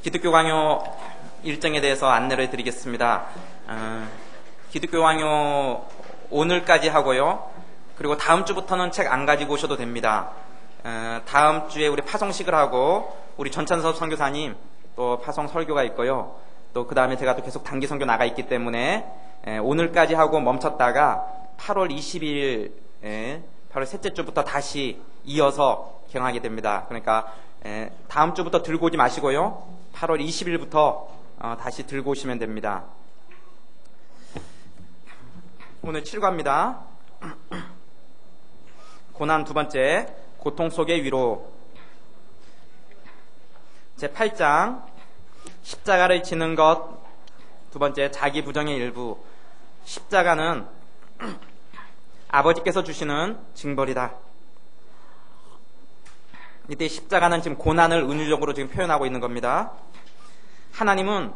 기독교 강요 일정에 대해서 안내를 드리겠습니다. 기독교 강요 오늘까지 하고요. 그리고 다음 주부터는 책 안 가지고 오셔도 됩니다. 다음 주에 우리 파송식을 하고 우리 전찬섭 선교사님 또 파송 설교가 있고요. 또 그 다음에 제가 또 계속 단기 선교 나가 있기 때문에 오늘까지 하고 멈췄다가 8월 20일 8월 셋째 주부터 다시 이어서 개강하게 됩니다. 그러니까 다음 주부터 들고 오지 마시고요. 8월 20일부터 다시 들고 오시면 됩니다. 오늘 7과입니다. 고난 두 번째, 고통 속의 위로. 제 8장, 십자가를 지는 것. 두 번째, 자기 부정의 일부. 십자가는 아버지께서 주시는 징벌이다. 이때 십자가는 지금 고난을 은유적으로 지금 표현하고 있는 겁니다. 하나님은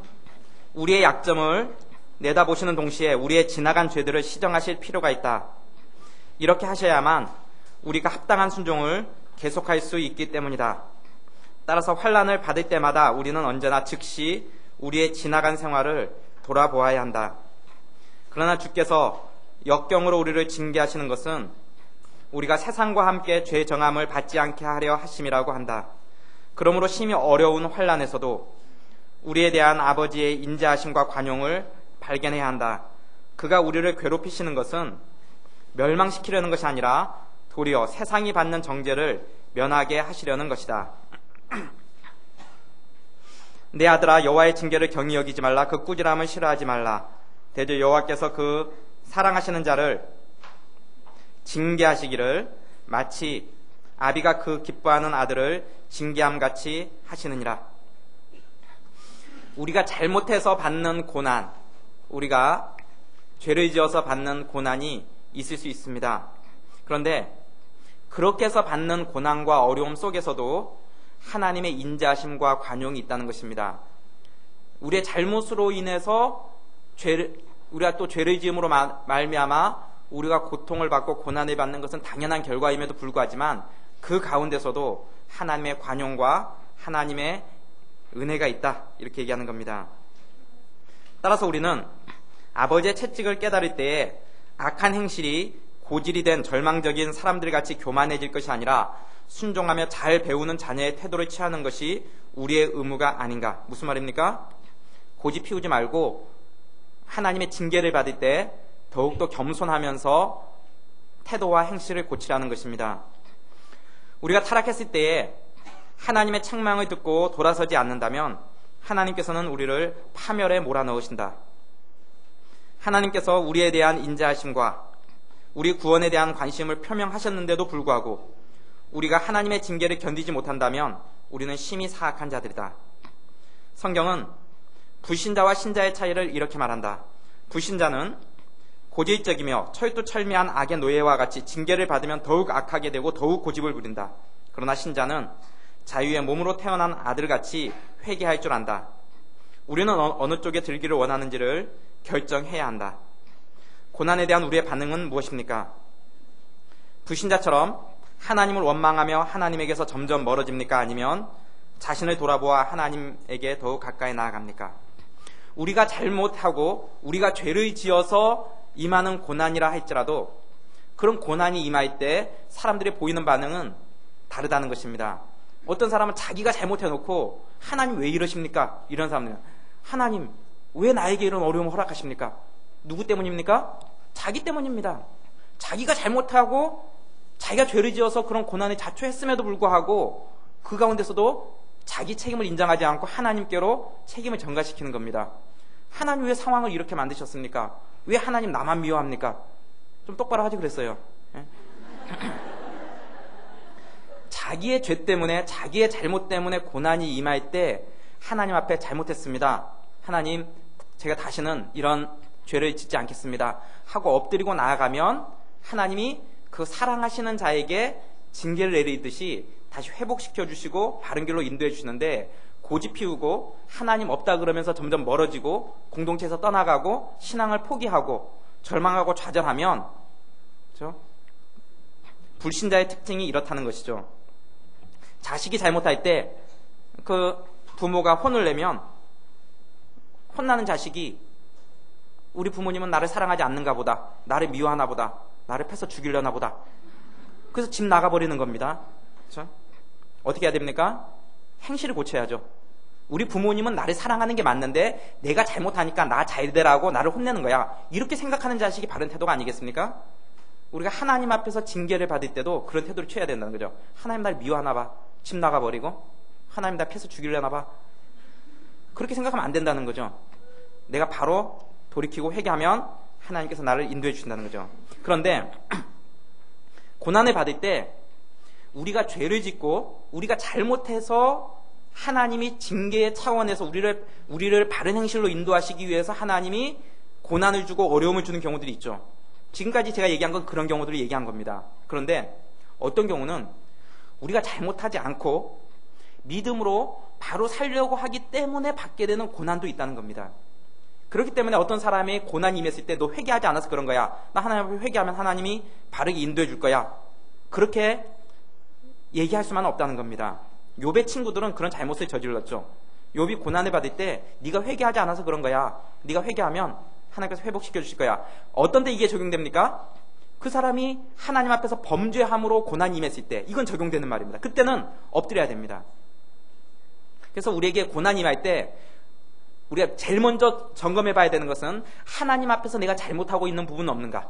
우리의 약점을 내다보시는 동시에 우리의 지나간 죄들을 시정하실 필요가 있다. 이렇게 하셔야만 우리가 합당한 순종을 계속할 수 있기 때문이다. 따라서 환난을 받을 때마다 우리는 언제나 즉시 우리의 지나간 생활을 돌아보아야 한다. 그러나 주께서 역경으로 우리를 징계하시는 것은 우리가 세상과 함께 죄 정함을 받지 않게 하려 하심이라고 한다. 그러므로 심히 어려운 환난에서도 우리에 대한 아버지의 인자하심과 관용을 발견해야 한다. 그가 우리를 괴롭히시는 것은 멸망시키려는 것이 아니라 도리어 세상이 받는 정죄를 면하게 하시려는 것이다. 내 아들아, 여호와의 징계를 경히 여기지 말라. 그 꾸지람을 싫어하지 말라. 대저 여호와께서 그 사랑하시는 자를 징계하시기를 마치 아비가 그 기뻐하는 아들을 징계함같이 하시느니라. 우리가 잘못해서 받는 고난, 우리가 죄를 지어서 받는 고난이 있을 수 있습니다. 그런데 그렇게 해서 받는 고난과 어려움 속에서도 하나님의 인자하심과 관용이 있다는 것입니다. 우리의 잘못으로 인해서 우리가 또 죄를 지음으로 말미암아 우리가 고통을 받고 고난을 받는 것은 당연한 결과임에도 불구하지만 그 가운데서도 하나님의 관용과 하나님의 은혜가 있다, 이렇게 얘기하는 겁니다. 따라서 우리는 아버지의 채찍을 깨달을 때에 악한 행실이 고질이 된 절망적인 사람들같이 교만해질 것이 아니라 순종하며 잘 배우는 자녀의 태도를 취하는 것이 우리의 의무가 아닌가. 무슨 말입니까? 고집 피우지 말고 하나님의 징계를 받을 때 더욱더 겸손하면서 태도와 행실을 고치라는 것입니다. 우리가 타락했을 때에 하나님의 책망을 듣고 돌아서지 않는다면 하나님께서는 우리를 파멸에 몰아넣으신다. 하나님께서 우리에 대한 인자하심과 우리 구원에 대한 관심을 표명하셨는데도 불구하고 우리가 하나님의 징계를 견디지 못한다면 우리는 심히 사악한 자들이다. 성경은 불신자와 신자의 차이를 이렇게 말한다. 불신자는 고질적이며 철두철미한 악의 노예와 같이 징계를 받으면 더욱 악하게 되고 더욱 고집을 부린다. 그러나 신자는 자유의 몸으로 태어난 아들같이 회개할 줄 안다. 우리는 어느 쪽에 들기를 원하는지를 결정해야 한다. 고난에 대한 우리의 반응은 무엇입니까? 불신자처럼 하나님을 원망하며 하나님에게서 점점 멀어집니까? 아니면 자신을 돌아보아 하나님에게 더욱 가까이 나아갑니까? 우리가 잘못하고 우리가 죄를 지어서 임하는 고난이라 할지라도 그런 고난이 임할 때 사람들이 보이는 반응은 다르다는 것입니다. 어떤 사람은 자기가 잘못해놓고 하나님 왜 이러십니까? 이런 사람들은 하나님 왜 나에게 이런 어려움을 허락하십니까? 누구 때문입니까? 자기 때문입니다. 자기가 잘못하고 자기가 죄를 지어서 그런 고난에 자초했음에도 불구하고 그 가운데서도 자기 책임을 인정하지 않고 하나님께로 책임을 전가시키는 겁니다. 하나님 왜 상황을 이렇게 만드셨습니까? 왜 하나님 나만 미워합니까? 좀 똑바로 하지 그랬어요. 자기의 죄 때문에, 자기의 잘못 때문에 고난이 임할 때 하나님 앞에 잘못했습니다. 하나님, 제가 다시는 이런 죄를 짓지 않겠습니다 하고 엎드리고 나아가면 하나님이 그 사랑하시는 자에게 징계를 내리듯이 다시 회복시켜 주시고 바른 길로 인도해 주시는데, 고집 피우고 하나님 없다 그러면서 점점 멀어지고 공동체에서 떠나가고 신앙을 포기하고 절망하고 좌절하면, 그렇죠? 불신자의 특징이 이렇다는 것이죠. 자식이 잘못할 때 그 부모가 혼을 내면 혼나는 자식이 우리 부모님은 나를 사랑하지 않는가 보다, 나를 미워하나 보다, 나를 패서 죽이려나 보다. 그래서 집 나가버리는 겁니다. 그렇죠? 어떻게 해야 됩니까? 행실을 고쳐야죠. 우리 부모님은 나를 사랑하는 게 맞는데 내가 잘못하니까 나 잘되라고 나를 혼내는 거야. 이렇게 생각하는 자식이 바른 태도가 아니겠습니까? 우리가 하나님 앞에서 징계를 받을 때도 그런 태도를 취해야 된다는 거죠. 하나님 날 미워하나 봐. 집 나가버리고 하나님 날 패서 죽이려나 봐. 그렇게 생각하면 안 된다는 거죠. 내가 바로 돌이키고 회개하면 하나님께서 나를 인도해 주신다는 거죠. 그런데 고난을 받을 때 우리가 죄를 짓고 우리가 잘못해서 하나님이 징계의 차원에서 우리를 바른 행실로 인도하시기 위해서 하나님이 고난을 주고 어려움을 주는 경우들이 있죠. 지금까지 제가 얘기한 건 그런 경우들을 얘기한 겁니다. 그런데 어떤 경우는 우리가 잘못하지 않고 믿음으로 바로 살려고 하기 때문에 받게 되는 고난도 있다는 겁니다. 그렇기 때문에 어떤 사람이 고난이 임했을 때 너 회개하지 않아서 그런 거야. 나 하나님 앞에 회개하면 하나님이 바르게 인도해 줄 거야. 그렇게 얘기할 수만은 없다는 겁니다. 욥의 친구들은 그런 잘못을 저질렀죠. 욥이 고난을 받을 때 네가 회개하지 않아서 그런 거야. 네가 회개하면 하나님께서 회복시켜 주실 거야. 어떤 데 이게 적용됩니까? 그 사람이 하나님 앞에서 범죄함으로 고난이 임했을 때 이건 적용되는 말입니다. 그때는 엎드려야 됩니다. 그래서 우리에게 고난이 임할 때 우리가 제일 먼저 점검해 봐야 되는 것은 하나님 앞에서 내가 잘못하고 있는 부분은 없는가?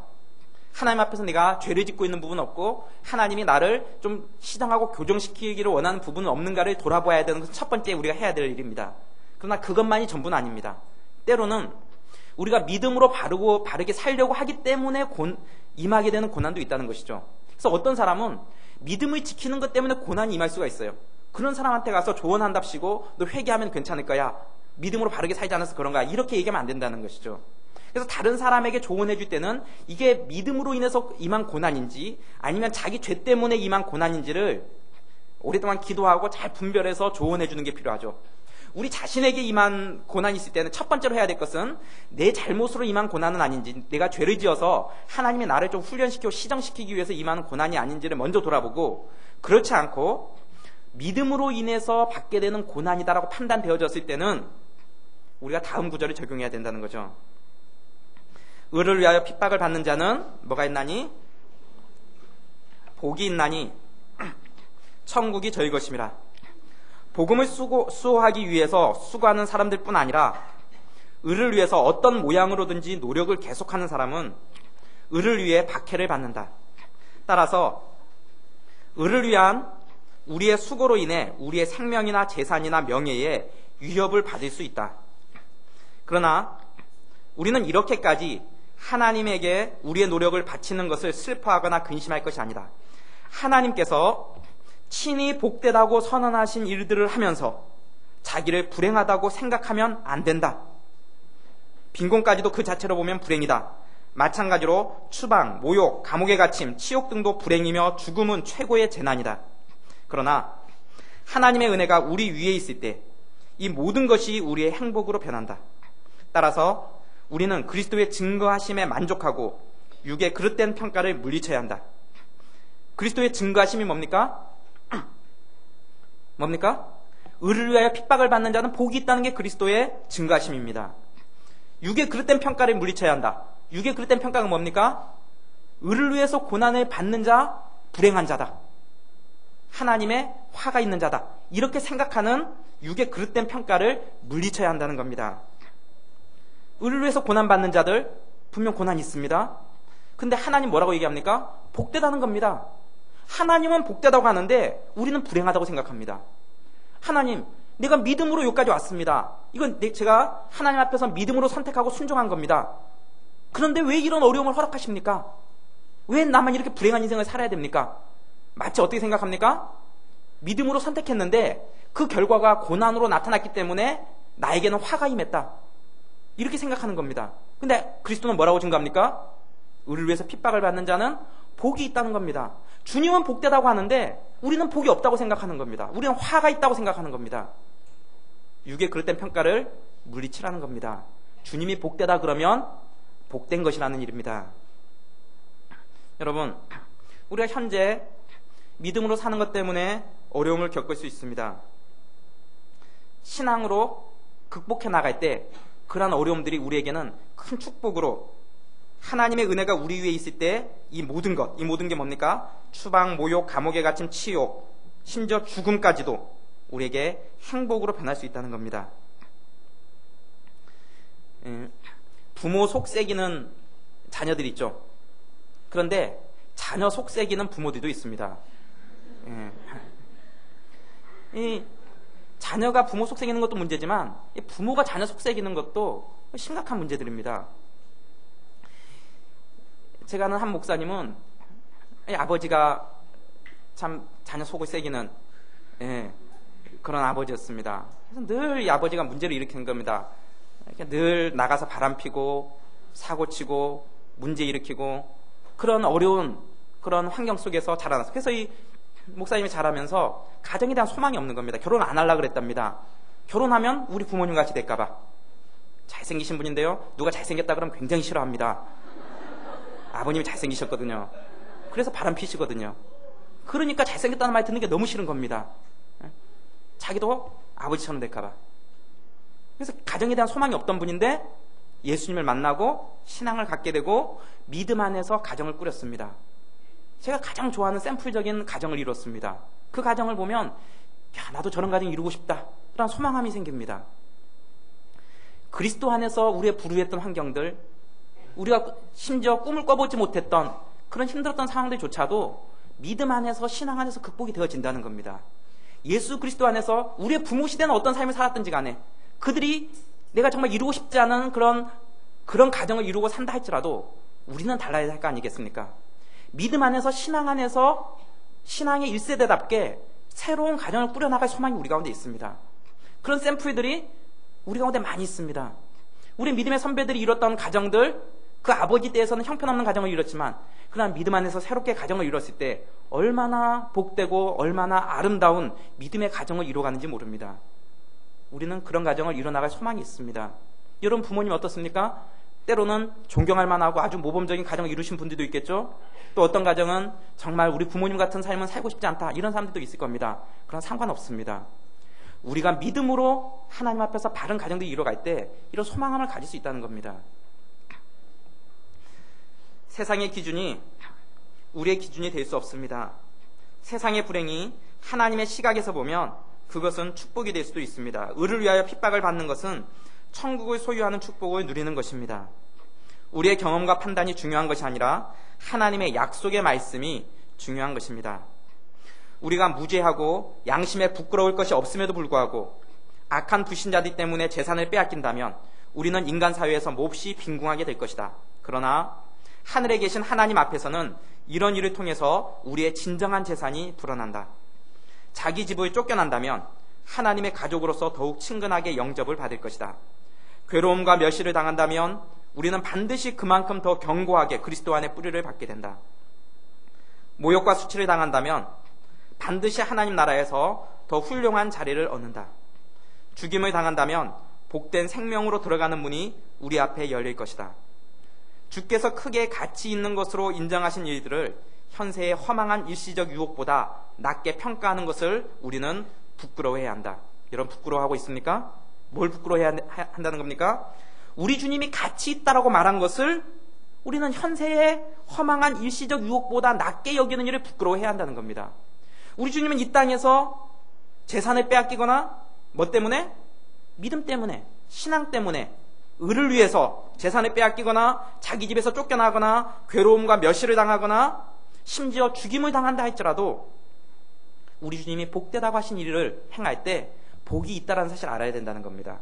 하나님 앞에서 내가 죄를 짓고 있는 부분은 없고 하나님이 나를 좀 시정하고 교정시키기를 원하는 부분은 없는가를 돌아봐야 되는 것은 첫 번째 우리가 해야 될 일입니다. 그러나 그것만이 전부는 아닙니다. 때로는 우리가 믿음으로 바르게 살려고 하기 때문에 임하게 되는 고난도 있다는 것이죠. 그래서 어떤 사람은 믿음을 지키는 것 때문에 고난이 임할 수가 있어요. 그런 사람한테 가서 조언한답시고 너 회개하면 괜찮을 거야. 믿음으로 바르게 살지 않아서 그런 거야. 이렇게 얘기하면 안 된다는 것이죠. 그래서 다른 사람에게 조언해 줄 때는 이게 믿음으로 인해서 임한 고난인지 아니면 자기 죄 때문에 임한 고난인지를 오랫동안 기도하고 잘 분별해서 조언해 주는 게 필요하죠. 우리 자신에게 임한 고난이 있을 때는 첫 번째로 해야 될 것은 내 잘못으로 임한 고난은 아닌지, 내가 죄를 지어서 하나님이 나를 좀 훈련시키고 시정시키기 위해서 임하는 고난이 아닌지를 먼저 돌아보고, 그렇지 않고 믿음으로 인해서 받게 되는 고난이다라고 판단되어졌을 때는 우리가 다음 구절을 적용해야 된다는 거죠. 의를 위하여 핍박을 받는 자는 뭐가 있나니? 복이 있나니 천국이 저희 것임이라. 복음을 수호하기 위해서 수고하는 사람들뿐 아니라 의를 위해서 어떤 모양으로든지 노력을 계속하는 사람은 의를 위해 박해를 받는다. 따라서 의를 위한 우리의 수고로 인해 우리의 생명이나 재산이나 명예에 위협을 받을 수 있다. 그러나 우리는 이렇게까지 하나님에게 우리의 노력을 바치는 것을 슬퍼하거나 근심할 것이 아니다. 하나님께서 친히 복되다고 선언하신 일들을 하면서 자기를 불행하다고 생각하면 안 된다. 빈곤까지도 그 자체로 보면 불행이다. 마찬가지로 추방, 모욕, 감옥에 갇힘, 치욕 등도 불행이며 죽음은 최고의 재난이다. 그러나 하나님의 은혜가 우리 위에 있을 때 이 모든 것이 우리의 행복으로 변한다. 따라서 우리는 그리스도의 증거하심에 만족하고 육의 그릇된 평가를 물리쳐야 한다. 그리스도의 증거하심이 뭡니까? 의를 위하여 핍박을 받는 자는 복이 있다는 게 그리스도의 증거하심입니다. 육의 그릇된 평가를 물리쳐야 한다. 육의 그릇된 평가가 뭡니까? 의를 위해서 고난을 받는 자, 불행한 자다. 하나님의 화가 있는 자다. 이렇게 생각하는 육의 그릇된 평가를 물리쳐야 한다는 겁니다. 의를 위해서 고난받는 자들 분명 고난이 있습니다. 근데 하나님 뭐라고 얘기합니까? 복되다는 겁니다. 하나님은 복되다고 하는데 우리는 불행하다고 생각합니다. 하나님, 내가 믿음으로 여기까지 왔습니다. 이건 제가 하나님 앞에서 믿음으로 선택하고 순종한 겁니다. 그런데 왜 이런 어려움을 허락하십니까? 왜 나만 이렇게 불행한 인생을 살아야 됩니까? 마치 어떻게 생각합니까? 믿음으로 선택했는데 그 결과가 고난으로 나타났기 때문에 나에게는 화가 임했다. 이렇게 생각하는 겁니다. 근데 그리스도는 뭐라고 증거합니까? 의를 위해서 핍박을 받는 자는 복이 있다는 겁니다. 주님은 복되다고 하는데 우리는 복이 없다고 생각하는 겁니다. 우리는 화가 있다고 생각하는 겁니다. 육의 그릇된 평가를 물리치라는 겁니다. 주님이 복되다 그러면 복된 것이라는 일입니다. 여러분, 우리가 현재 믿음으로 사는 것 때문에 어려움을 겪을 수 있습니다. 신앙으로 극복해 나갈 때 그러한 어려움들이 우리에게는 큰 축복으로 하나님의 은혜가 우리 위에 있을 때 이 모든 게 뭡니까? 추방, 모욕, 감옥에 갇힘, 치욕, 심지어 죽음까지도 우리에게 행복으로 변할 수 있다는 겁니다. 부모 속삭이는 자녀들이 있죠. 그런데 자녀 속삭이는 부모들도 있습니다. 이 자녀가 부모 속삭이는 것도 문제지만 부모가 자녀 속삭이는 것도 심각한 문제들입니다. 제가 아는 한 목사님은 아버지가 참 자녀 속을 새기는 그런 아버지였습니다. 그래서 늘 이 아버지가 문제를 일으키는 겁니다. 늘 나가서 바람 피고 사고 치고 문제 일으키고 그런 어려운 그런 환경 속에서 자라났어요. 그래서 이 목사님이 자라면서 가정에 대한 소망이 없는 겁니다. 결혼 안 하려고 그랬답니다. 결혼하면 우리 부모님 같이 될까봐. 잘생기신 분인데요. 누가 잘생겼다 그러면 굉장히 싫어합니다. 아버님이 잘생기셨거든요. 그래서 바람 피시거든요. 그러니까 잘생겼다는 말 듣는 게 너무 싫은 겁니다. 자기도 아버지처럼 될까봐. 그래서 가정에 대한 소망이 없던 분인데 예수님을 만나고 신앙을 갖게 되고 믿음 안에서 가정을 꾸렸습니다. 제가 가장 좋아하는 샘플적인 가정을 이뤘습니다. 그 가정을 보면 나도 저런 가정 이루고 싶다 그런 소망함이 생깁니다. 그리스도 안에서 우리의 불우했던 환경들, 우리가 심지어 꿈을 꿔보지 못했던 그런 힘들었던 상황들조차도 믿음 안에서 신앙 안에서 극복이 되어진다는 겁니다. 예수 그리스도 안에서 우리의 부모 시대는 어떤 삶을 살았든지 간에 그들이 내가 정말 이루고 싶지 않은 그런 가정을 이루고 산다 할지라도 우리는 달라야 할 거 아니겠습니까? 믿음 안에서 신앙 안에서 신앙의 1세대답게 새로운 가정을 꾸려나갈 소망이 우리 가운데 있습니다. 그런 샘플들이 우리 가운데 많이 있습니다. 우리 믿음의 선배들이 이뤘던 가정들, 그 아버지 때에서는 형편없는 가정을 이뤘지만 그러나 믿음 안에서 새롭게 가정을 이뤘을 때 얼마나 복되고 얼마나 아름다운 믿음의 가정을 이뤄가는지 모릅니다. 우리는 그런 가정을 이뤄나갈 소망이 있습니다. 여러분 부모님 어떻습니까? 때로는 존경할 만하고 아주 모범적인 가정을 이루신 분들도 있겠죠. 또 어떤 가정은 정말 우리 부모님 같은 삶은 살고 싶지 않다 이런 사람들도 있을 겁니다. 그런 상관없습니다. 우리가 믿음으로 하나님 앞에서 바른 가정들이 이뤄갈 때 이런 소망함을 가질 수 있다는 겁니다. 세상의 기준이 우리의 기준이 될 수 없습니다. 세상의 불행이 하나님의 시각에서 보면 그것은 축복이 될 수도 있습니다. 의를 위하여 핍박을 받는 것은 천국을 소유하는 축복을 누리는 것입니다. 우리의 경험과 판단이 중요한 것이 아니라 하나님의 약속의 말씀이 중요한 것입니다. 우리가 무죄하고 양심에 부끄러울 것이 없음에도 불구하고 악한 불신자들 때문에 재산을 빼앗긴다면 우리는 인간 사회에서 몹시 빈궁하게 될 것이다. 그러나 하늘에 계신 하나님 앞에서는 이런 일을 통해서 우리의 진정한 재산이 불어난다. 자기 집을 쫓겨난다면 하나님의 가족으로서 더욱 친근하게 영접을 받을 것이다. 괴로움과 멸시를 당한다면 우리는 반드시 그만큼 더 견고하게 그리스도 안에 뿌리를 받게 된다. 모욕과 수치를 당한다면 반드시 하나님 나라에서 더 훌륭한 자리를 얻는다. 죽임을 당한다면 복된 생명으로 들어가는 문이 우리 앞에 열릴 것이다. 주께서 크게 가치 있는 것으로 인정하신 일들을 현세의 허망한 일시적 유혹보다 낮게 평가하는 것을 우리는 부끄러워해야 한다. 여러분 부끄러워하고 있습니까? 뭘 부끄러워해야 한다는 겁니까? 우리 주님이 가치 있다라고 말한 것을 우리는 현세의 허망한 일시적 유혹보다 낮게 여기는 일을 부끄러워해야 한다는 겁니다. 우리 주님은 이 땅에서 재산을 빼앗기거나 뭐 때문에? 믿음 때문에, 신앙 때문에, 의를 위해서 재산을 빼앗기거나 자기 집에서 쫓겨나거나 괴로움과 멸시를 당하거나 심지어 죽임을 당한다 할지라도 우리 주님이 복되다고 하신 일을 행할 때 복이 있다는 사실을 알아야 된다는 겁니다.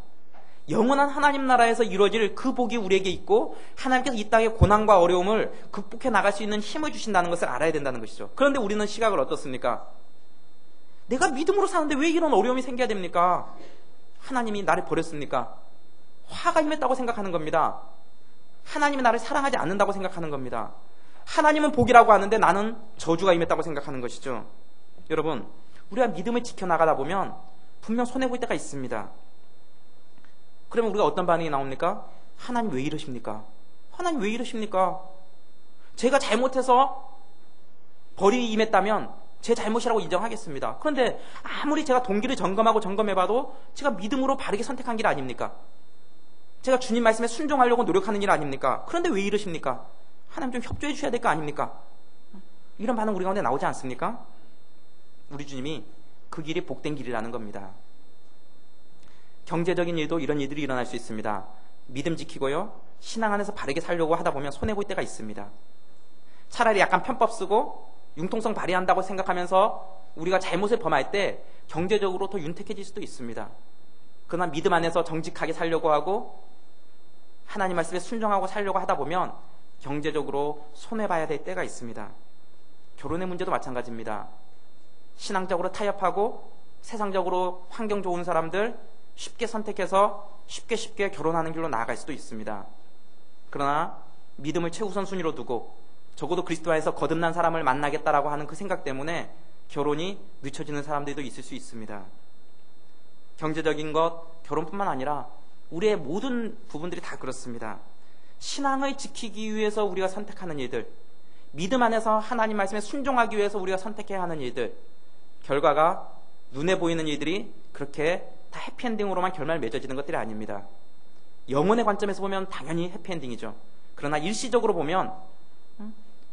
영원한 하나님 나라에서 이루어질 그 복이 우리에게 있고 하나님께서 이 땅의 고난과 어려움을 극복해 나갈 수 있는 힘을 주신다는 것을 알아야 된다는 것이죠. 그런데 우리는 시각을 어떻습니까? 내가 믿음으로 사는데 왜 이런 어려움이 생겨야 됩니까? 하나님이 나를 버렸습니까? 화가 임했다고 생각하는 겁니다. 하나님이 나를 사랑하지 않는다고 생각하는 겁니다. 하나님은 복이라고 하는데 나는 저주가 임했다고 생각하는 것이죠. 여러분, 우리가 믿음을 지켜나가다 보면 분명 손해볼 때가 있습니다. 그러면 우리가 어떤 반응이 나옵니까? 하나님 왜 이러십니까? 하나님 왜 이러십니까? 제가 잘못해서 벌이 임했다면 제 잘못이라고 인정하겠습니다. 그런데 아무리 제가 동기를 점검하고 점검해봐도 제가 믿음으로 바르게 선택한 길 아닙니까? 제가 주님 말씀에 순종하려고 노력하는 일 아닙니까? 그런데 왜 이러십니까? 하나님 좀 협조해 주셔야 될 거 아닙니까? 이런 반응 우리 가운데 나오지 않습니까? 우리 주님이 그 길이 복된 길이라는 겁니다. 경제적인 일도 이런 일들이 일어날 수 있습니다. 믿음 지키고요, 신앙 안에서 바르게 살려고 하다 보면 손해볼 때가 있습니다. 차라리 약간 편법 쓰고 융통성 발휘한다고 생각하면서 우리가 잘못을 범할 때 경제적으로 더 윤택해질 수도 있습니다. 그러나 믿음 안에서 정직하게 살려고 하고 하나님 말씀에 순종하고 살려고 하다 보면 경제적으로 손해봐야 될 때가 있습니다. 결혼의 문제도 마찬가지입니다. 신앙적으로 타협하고 세상적으로 환경 좋은 사람들 쉽게 선택해서 쉽게 결혼하는 길로 나아갈 수도 있습니다. 그러나 믿음을 최우선순위로 두고 적어도 그리스도 안에서 거듭난 사람을 만나겠다라고 하는 그 생각 때문에 결혼이 늦춰지는 사람들도 있을 수 있습니다. 경제적인 것, 결혼뿐만 아니라 우리의 모든 부분들이 다 그렇습니다. 신앙을 지키기 위해서 우리가 선택하는 일들, 믿음 안에서 하나님 말씀에 순종하기 위해서 우리가 선택해야 하는 일들, 결과가 눈에 보이는 일들이 그렇게 다 해피엔딩으로만 결말 맺어지는 것들이 아닙니다. 영혼의 관점에서 보면 당연히 해피엔딩이죠. 그러나 일시적으로 보면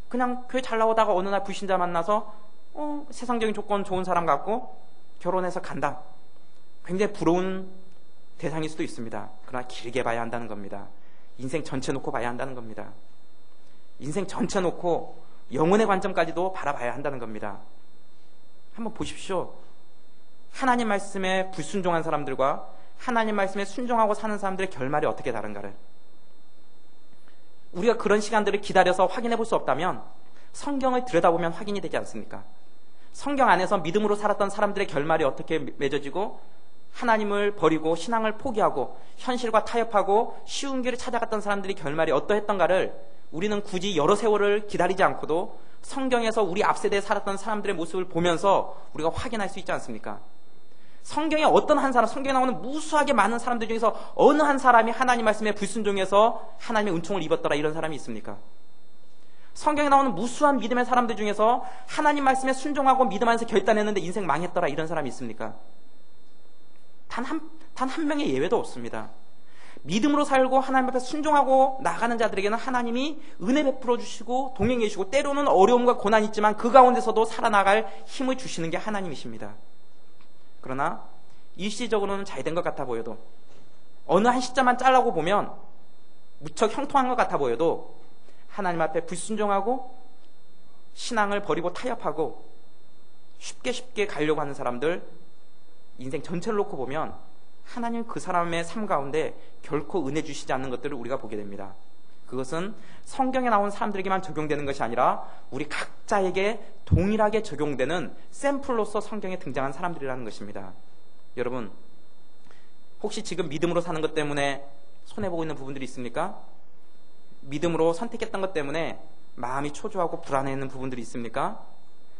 그냥 교회 잘 나오다가 어느 날 불신자 만나서 세상적인 조건 좋은 사람 같고 결혼해서 간다. 굉장히 부러운 대상일 수도 있습니다. 그러나 길게 봐야 한다는 겁니다. 인생 전체 놓고 봐야 한다는 겁니다. 인생 전체 놓고 영혼의 관점까지도 바라봐야 한다는 겁니다. 한번 보십시오. 하나님 말씀에 불순종한 사람들과 하나님 말씀에 순종하고 사는 사람들의 결말이 어떻게 다른가를 우리가 그런 시간들을 기다려서 확인해 볼 수 없다면 성경을 들여다보면 확인이 되지 않습니까? 성경 안에서 믿음으로 살았던 사람들의 결말이 어떻게 맺어지고 하나님을 버리고 신앙을 포기하고 현실과 타협하고 쉬운 길을 찾아갔던 사람들의 결말이 어떠했던가를 우리는 굳이 여러 세월을 기다리지 않고도 성경에서 우리 앞세대에 살았던 사람들의 모습을 보면서 우리가 확인할 수 있지 않습니까? 성경에 어떤 한 사람, 성경에 나오는 무수하게 많은 사람들 중에서 어느 한 사람이 하나님 말씀에 불순종해서 하나님의 은총을 입었더라 이런 사람이 있습니까? 성경에 나오는 무수한 믿음의 사람들 중에서 하나님 말씀에 순종하고 믿음 안에서 결단했는데 인생 망했더라 이런 사람이 있습니까? 단 한 명의 예외도 없습니다. 믿음으로 살고 하나님 앞에 순종하고 나가는 자들에게는 하나님이 은혜 베풀어 주시고 동행해 주시고 때로는 어려움과 고난이 있지만 그 가운데서도 살아나갈 힘을 주시는 게 하나님이십니다. 그러나 일시적으로는 잘 된 것 같아 보여도 어느 한 시점만 잘라고 보면 무척 형통한 것 같아 보여도 하나님 앞에 불순종하고 신앙을 버리고 타협하고 쉽게 가려고 하는 사람들 인생 전체를 놓고 보면 하나님 그 사람의 삶 가운데 결코 은혜 주시지 않는 것들을 우리가 보게 됩니다. 그것은 성경에 나온 사람들에게만 적용되는 것이 아니라 우리 각자에게 동일하게 적용되는 샘플로서 성경에 등장한 사람들이라는 것입니다. 여러분, 혹시 지금 믿음으로 사는 것 때문에 손해보고 있는 부분들이 있습니까? 믿음으로 선택했던 것 때문에 마음이 초조하고 불안해하는 부분들이 있습니까?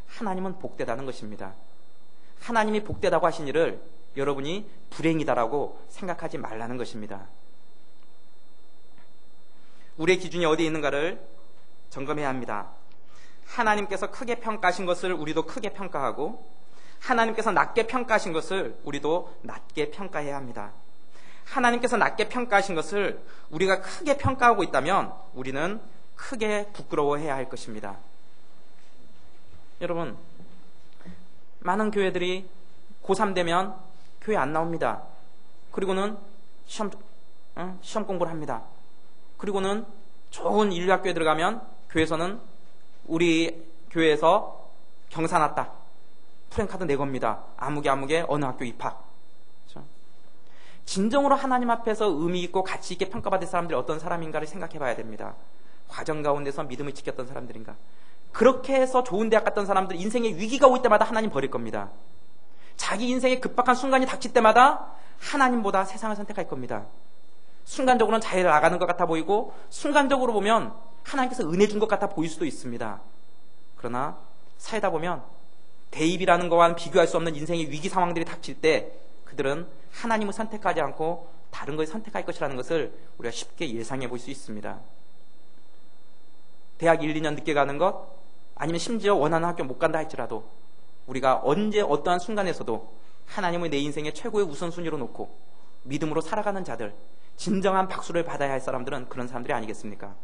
하나님은 복되다는 것입니다. 하나님이 복되다고 하신 일을 여러분이 불행이다라고 생각하지 말라는 것입니다. 우리의 기준이 어디에 있는가를 점검해야 합니다. 하나님께서 크게 평가하신 것을 우리도 크게 평가하고 하나님께서 낮게 평가하신 것을 우리도 낮게 평가해야 합니다. 하나님께서 낮게 평가하신 것을 우리가 크게 평가하고 있다면 우리는 크게 부끄러워해야 할 것입니다. 여러분, 많은 교회들이 고3 되면 교회 안 나옵니다. 그리고는 시험 공부를 합니다. 그리고는 좋은 인류학교에 들어가면 교회에서는 우리 교회에서 경사 났다. 프랭카드 내겁니다. 아무개 어느 학교 입학. 그렇죠? 진정으로 하나님 앞에서 의미 있고 가치 있게 평가받을 사람들이 어떤 사람인가를 생각해 봐야 됩니다. 과정 가운데서 믿음을 지켰던 사람들인가. 그렇게 해서 좋은 대학 갔던 사람들 인생에 위기가 올 때마다 하나님 버릴 겁니다. 자기 인생에 급박한 순간이 닥칠 때마다 하나님보다 세상을 선택할 겁니다. 순간적으로는 잘 나가는 것 같아 보이고 순간적으로 보면 하나님께서 은혜 준 것 같아 보일 수도 있습니다. 그러나 살다 보면 대입이라는 것과는 비교할 수 없는 인생의 위기 상황들이 닥칠 때 그들은 하나님을 선택하지 않고 다른 걸 선택할 것이라는 것을 우리가 쉽게 예상해 볼 수 있습니다. 대학 1, 2년 늦게 가는 것 아니면 심지어 원하는 학교 못 간다 할지라도 우리가 언제 어떠한 순간에서도 하나님을 내 인생의 최고의 우선순위로 놓고 믿음으로 살아가는 자들, 진정한 박수를 받아야 할 사람들은 그런 사람들이 아니겠습니까?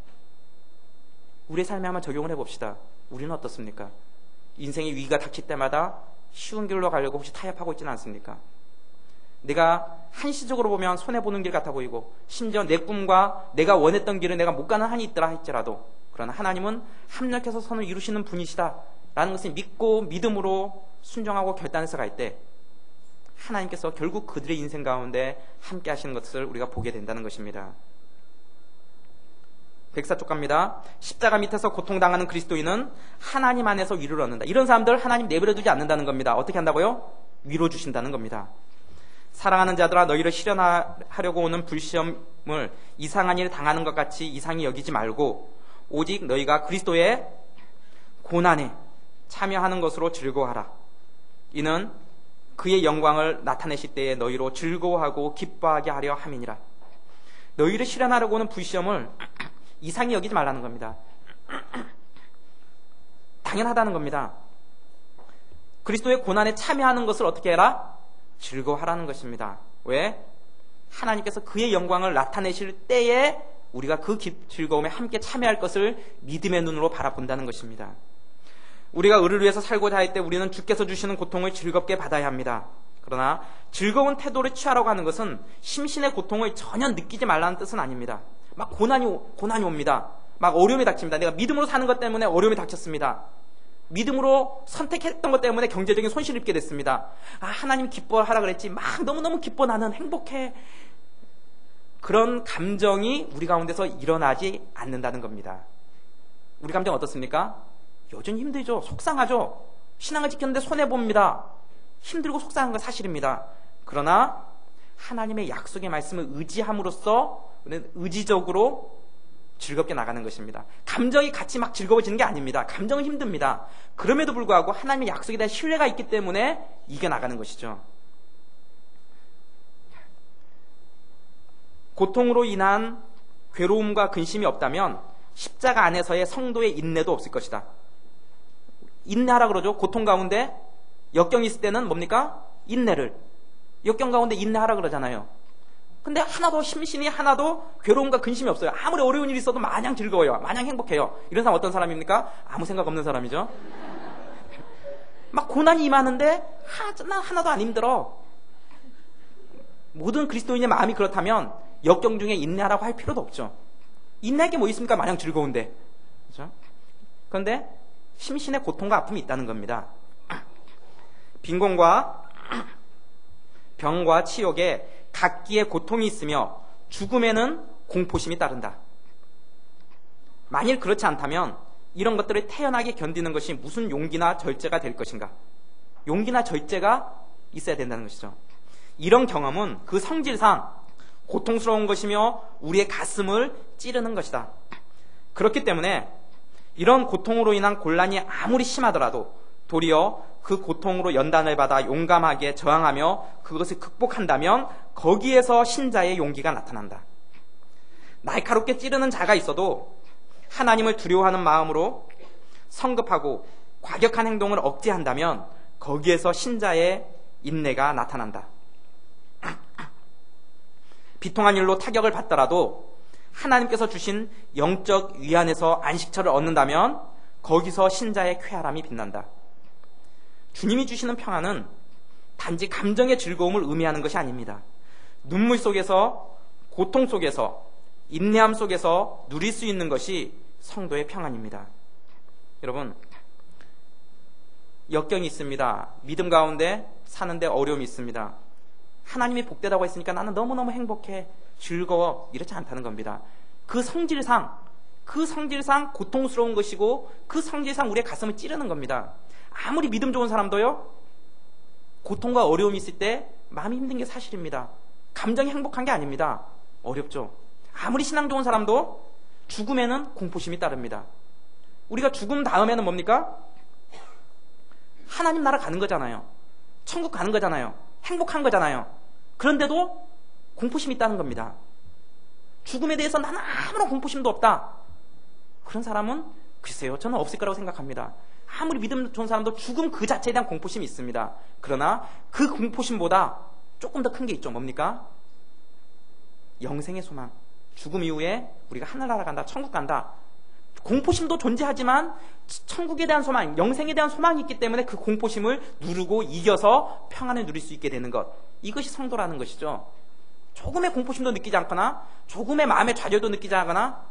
우리의 삶에 한번 적용을 해봅시다. 우리는 어떻습니까? 인생의 위기가 닥칠 때마다 쉬운 길로 가려고 혹시 타협하고 있지는 않습니까? 내가 한시적으로 보면 손해보는 길 같아 보이고 심지어 내 꿈과 내가 원했던 길을 내가 못 가는 한이 있더라 할지라도, 그러나 하나님은 합력해서 선을 이루시는 분이시다 라는 것을 믿고 믿음으로 순종하고 결단해서 갈 때 하나님께서 결국 그들의 인생 가운데 함께 하시는 것을 우리가 보게 된다는 것입니다. 104쪽갑니다. 십자가 밑에서 고통당하는 그리스도인은 하나님 안에서 위로를 얻는다. 이런 사람들 하나님 내버려두지 않는다는 겁니다. 어떻게 한다고요? 위로 주신다는 겁니다. 사랑하는 자들아, 너희를 실현하려고 오는 불시험을 이상한 일을 당하는 것 같이 이상히 여기지 말고 오직 너희가 그리스도의 고난에 참여하는 것으로 즐거워하라. 이는 그의 영광을 나타내실 때에 너희로 즐거워하고 기뻐하게 하려 함이니라. 너희를 실현하려고 오는 불시험을 이상히 여기지 말라는 겁니다. 당연하다는 겁니다. 그리스도의 고난에 참여하는 것을 어떻게 해라? 즐거워하라는 것입니다. 왜? 하나님께서 그의 영광을 나타내실 때에 우리가 그 즐거움에 함께 참여할 것을 믿음의 눈으로 바라본다는 것입니다. 우리가 의를 위해서 살고자 할 때 우리는 주께서 주시는 고통을 즐겁게 받아야 합니다. 그러나 즐거운 태도를 취하라고 하는 것은 심신의 고통을 전혀 느끼지 말라는 뜻은 아닙니다. 막 고난이 옵니다. 막 어려움이 닥칩니다. 내가 믿음으로 사는 것 때문에 어려움이 닥쳤습니다. 믿음으로 선택했던 것 때문에 경제적인 손실을 입게 됐습니다. 하나님 기뻐하라 그랬지. 막 너무너무 기뻐, 나는 행복해. 그런 감정이 우리 가운데서 일어나지 않는다는 겁니다. 우리 감정 어떻습니까? 여전히 힘들죠. 속상하죠. 신앙을 지켰는데 손해봅니다. 힘들고 속상한 건 사실입니다. 그러나 하나님의 약속의 말씀을 의지함으로써 우리는 의지적으로 즐겁게 나가는 것입니다. 감정이 같이 막 즐거워지는 게 아닙니다. 감정은 힘듭니다. 그럼에도 불구하고 하나님의 약속에 대한 신뢰가 있기 때문에 이겨나가는 것이죠. 고통으로 인한 괴로움과 근심이 없다면 십자가 안에서의 성도의 인내도 없을 것이다. 인내하라 그러죠. 고통 가운데 역경이 있을 때는 뭡니까? 인내를. 역경 가운데 인내하라 그러잖아요. 근데 하나도 심신이 하나도 괴로움과 근심이 없어요. 아무리 어려운 일이 있어도 마냥 즐거워요. 마냥 행복해요. 이런 사람 어떤 사람입니까? 아무 생각 없는 사람이죠. 막 고난이 임하는데 난 하나도 안 힘들어. 모든 그리스도인의 마음이 그렇다면 역경 중에 인내하라고 할 필요도 없죠. 인내할 게 뭐 있습니까? 마냥 즐거운데. 그렇죠? 그런데 심신의 고통과 아픔이 있다는 겁니다. 빈곤과 병과 치욕에 각기의 고통이 있으며 죽음에는 공포심이 따른다. 만일 그렇지 않다면 이런 것들을 태연하게 견디는 것이 무슨 용기나 절제가 될 것인가? 용기나 절제가 있어야 된다는 것이죠. 이런 경험은 그 성질상 고통스러운 것이며 우리의 가슴을 찌르는 것이다. 그렇기 때문에 이런 고통으로 인한 곤란이 아무리 심하더라도 도리어 그 고통으로 연단을 받아 용감하게 저항하며 그것을 극복한다면 거기에서 신자의 용기가 나타난다. 날카롭게 찌르는 자가 있어도 하나님을 두려워하는 마음으로 성급하고 과격한 행동을 억제한다면 거기에서 신자의 인내가 나타난다. 비통한 일로 타격을 받더라도 하나님께서 주신 영적 위안에서 안식처를 얻는다면 거기서 신자의 쾌활함이 빛난다. 주님이 주시는 평안은 단지 감정의 즐거움을 의미하는 것이 아닙니다. 눈물 속에서, 고통 속에서, 인내함 속에서 누릴 수 있는 것이 성도의 평안입니다. 여러분, 역경이 있습니다. 믿음 가운데 사는데 어려움이 있습니다. 하나님이 복되다고 했으니까 나는 너무너무 행복해, 즐거워, 이렇지 않다는 겁니다. 그 성질상 고통스러운 것이고 그 성질상 우리의 가슴을 찌르는 겁니다. 아무리 믿음 좋은 사람도요, 고통과 어려움이 있을 때 마음이 힘든 게 사실입니다. 감정이 행복한 게 아닙니다. 어렵죠. 아무리 신앙 좋은 사람도 죽음에는 공포심이 따릅니다. 우리가 죽음 다음에는 뭡니까? 하나님 나라 가는 거잖아요. 천국 가는 거잖아요. 행복한 거잖아요. 그런데도 공포심이 있다는 겁니다. 죽음에 대해서 나는 아무런 공포심도 없다. 그런 사람은 글쎄요, 저는 없을 거라고 생각합니다. 아무리 믿음 좋은 사람도 죽음 그 자체에 대한 공포심이 있습니다. 그러나 그 공포심보다 조금 더 큰 게 있죠. 뭡니까? 영생의 소망. 죽음 이후에 우리가 하늘나라 간다, 천국 간다. 공포심도 존재하지만 천국에 대한 소망, 영생에 대한 소망이 있기 때문에 그 공포심을 누르고 이겨서 평안을 누릴 수 있게 되는 것. 이것이 성도라는 것이죠. 조금의 공포심도 느끼지 않거나 조금의 마음의 좌절도 느끼지 않거나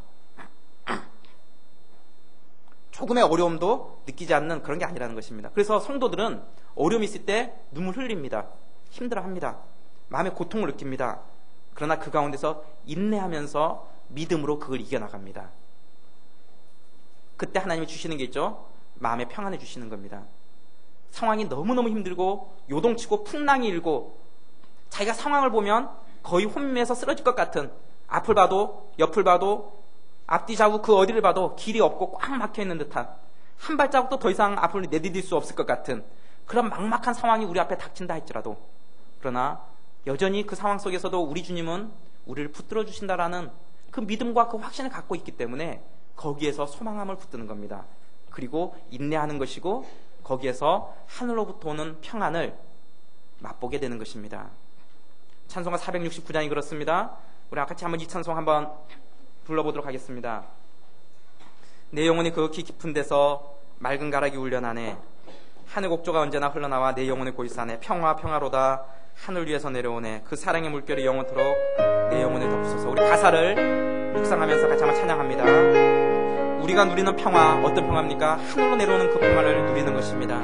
조금의 어려움도 느끼지 않는 그런 게 아니라는 것입니다. 그래서 성도들은 어려움이 있을 때 눈물 흘립니다. 힘들어합니다. 마음의 고통을 느낍니다. 그러나 그 가운데서 인내하면서 믿음으로 그걸 이겨나갑니다. 그때 하나님이 주시는 게 있죠. 마음의 평안을 주시는 겁니다. 상황이 너무너무 힘들고 요동치고 풍랑이 일고 자기가 상황을 보면 거의 혼미해서 쓰러질 것 같은, 앞을 봐도 옆을 봐도 앞뒤 좌우 그 어디를 봐도 길이 없고 꽉 막혀있는 듯한, 한 발자국도 더 이상 앞을 내디딜 수 없을 것 같은 그런 막막한 상황이 우리 앞에 닥친다 할지라도, 그러나 여전히 그 상황 속에서도 우리 주님은 우리를 붙들어 주신다라는 그 믿음과 그 확신을 갖고 있기 때문에 거기에서 소망함을 붙드는 겁니다. 그리고 인내하는 것이고 거기에서 하늘로부터 오는 평안을 맛보게 되는 것입니다. 찬송가 469장이 그렇습니다. 우리 같이 한번 이 찬송 한번 불러보도록 하겠습니다. 내 영혼이 그 깊은 데서 맑은 가락이 울려나네. 하늘 곡조가 언제나 흘러나와 내 영혼의 골산에 평화 평화로다 하늘 위에서 내려오네. 그 사랑의 물결이 영원토록 내 영혼을 덮으소서. 우리 가사를 묵상하면서 같이 한번 찬양합니다. 우리가 누리는 평화, 어떤 평화입니까? 하늘로 내려오는 그 평화를 누리는 것입니다.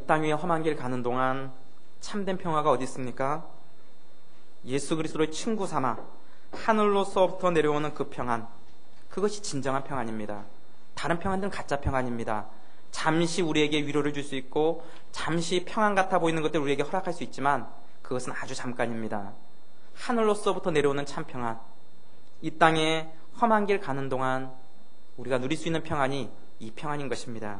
땅 위에 험한 길 가는 동안 참된 평화가 어디 있습니까? 예수 그리스도의 친구 삼아 하늘로서부터 내려오는 그 평안, 그것이 진정한 평안입니다. 다른 평안들은 가짜 평안입니다. 잠시 우리에게 위로를 줄 수 있고 잠시 평안 같아 보이는 것들을 우리에게 허락할 수 있지만 그것은 아주 잠깐입니다. 하늘로서부터 내려오는 참 평안, 이 땅에 험한 길 가는 동안 우리가 누릴 수 있는 평안이 이 평안인 것입니다.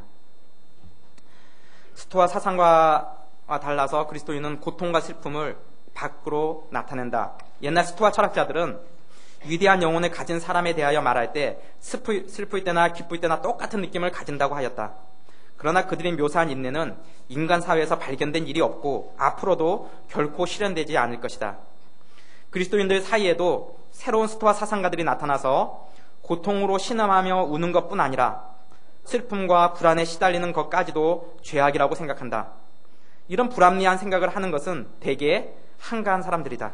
스토아 사상과 달라서 그리스도인은 고통과 슬픔을 밖으로 나타낸다. 옛날 스토아 철학자들은 위대한 영혼을 가진 사람에 대하여 말할 때 슬플 때나 기쁠 때나 똑같은 느낌을 가진다고 하였다. 그러나 그들이 묘사한 인내는 인간 사회에서 발견된 일이 없고 앞으로도 결코 실현되지 않을 것이다. 그리스도인들 사이에도 새로운 스토아 사상가들이 나타나서 고통으로 신음하며 우는 것뿐 아니라 슬픔과 불안에 시달리는 것까지도 죄악이라고 생각한다. 이런 불합리한 생각을 하는 것은 대개 한가한 사람들이다.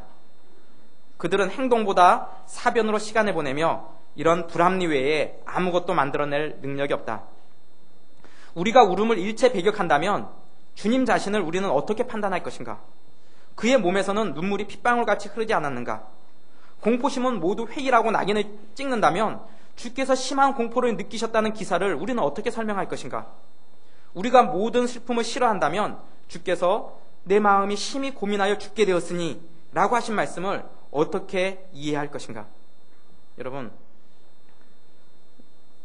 그들은 행동보다 사변으로 시간을 보내며 이런 불합리 외에 아무것도 만들어낼 능력이 없다. 우리가 울음을 일체 배격한다면 주님 자신을 우리는 어떻게 판단할 것인가? 그의 몸에서는 눈물이 핏방울같이 흐르지 않았는가? 공포심은 모두 회의라고 낙인을 찍는다면 주께서 심한 공포를 느끼셨다는 기사를 우리는 어떻게 설명할 것인가? 우리가 모든 슬픔을 싫어한다면 주께서 내 마음이 심히 고민하여 죽게 되었으니 라고 하신 말씀을 어떻게 이해할 것인가? 여러분,